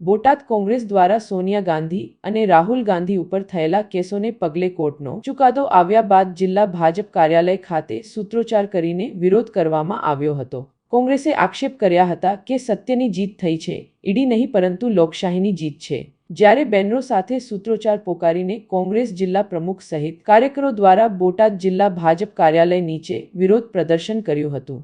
બોટાદ કોંગ્રેસ દ્વારા સોનિયા ગાંધી અને રાહુલ ગાંધી ઉપર થયેલા કેસોને પગલે કોર્ટનો ચુકાદો આવ્યા બાદ જિલ્લા ભાજપ કાર્યાલય ખાતે સૂત્રોચ્ચાર કરીને વિરોધ કરવામાં આવ્યો હતો। કોંગ્રેસે આક્ષેપ કર્યા હતા કે સત્યની જીત થઈ છે, ઈડી નહીં પરંતુ લોકશાહીની જીત છે। જ્યારે બેનરો સાથે સૂત્રોચ્ચાર પોકારીને કોંગ્રેસ જિલ્લા પ્રમુખ સહિત કાર્યકરો દ્વારા બોટાદ જિલ્લા ભાજપ કાર્યાલય નીચે વિરોધ પ્રદર્શન કર્યું હતું।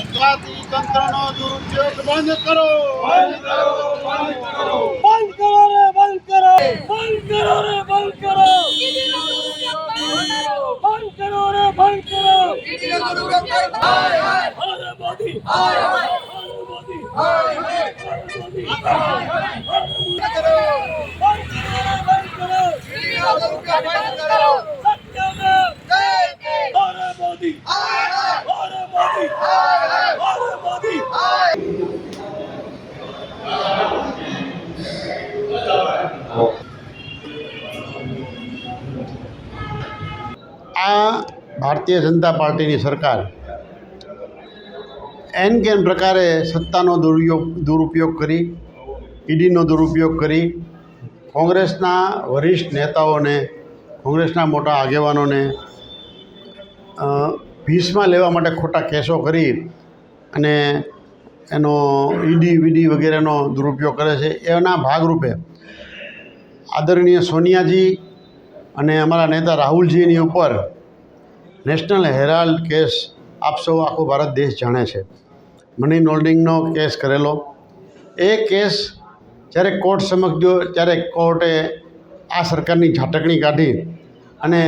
ગુજરાતી તંત્રનો દુરુપયોગ બંધ કરો, બંધ કરો, બંધ કરો, બંધ કરો રે, બંધ કરો, બંધ કરો રે, બંધ કરો, બંધ કરો રે, બંધ કરો। હર મોદી, હર મોદી, હર મોદી, બંધ કરો, બંધ કરો, બંધ કરો, આ ભારતીય જનતા પાર્ટીની સરકાર એન કેન પ્રકારે સત્તાનો દુરુપયોગ કરી, ઈડીનો દુરુપયોગ કરી, કોંગ્રેસના વરિષ્ઠ નેતાઓને, કોંગ્રેસના મોટા આગેવાનોને ભીસમાં લેવા માટે ખોટા કેસો કરી અને એનો ઈડી વગેરેનો દુરુપયોગ કરે છે। એના ભાગરૂપે આદરણીય સોનિયાજી અને અમારા નેતા રાહુલજીની ઉપર નેશનલ હેરાલ્ડ કેસ આપ સૌ આખો ભારત દેશ જાણે છે, મની લોન્ડરિંગનો કેસ કરેલો। એ કેસ જ્યારે કોર્ટ સમક્ષ ગયો ત્યારે કોર્ટે આ સરકારની ઝાટકણી કાઢી અને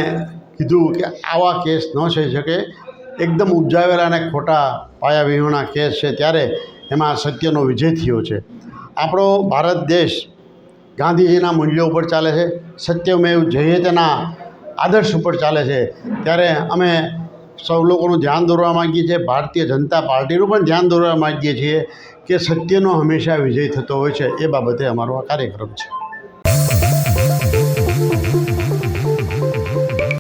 કીધું કે આવા કેસ ન થઈ શકે, એકદમ ઉપજાવેલા અને ખોટા પાયા વિહોણા કેસ છે, ત્યારે એમાં સત્યનો વિજય થયો છે। આપણો ભારત દેશ ગાંધીજીના મૂલ્યો ઉપર ચાલે છે, સત્યમેવ જયતેના આદર્શ ઉપર ચાલે છે। ત્યારે અમે સૌ લોકોનું ધ્યાન દોરવા માગીએ છીએ, ભારતીય જનતા પાર્ટીનું પણ ધ્યાન દોરવા માગીએ છીએ કે સત્યનો હંમેશા વિજય થતો હોય છે। એ બાબતે અમારો આ કાર્યક્રમ છે।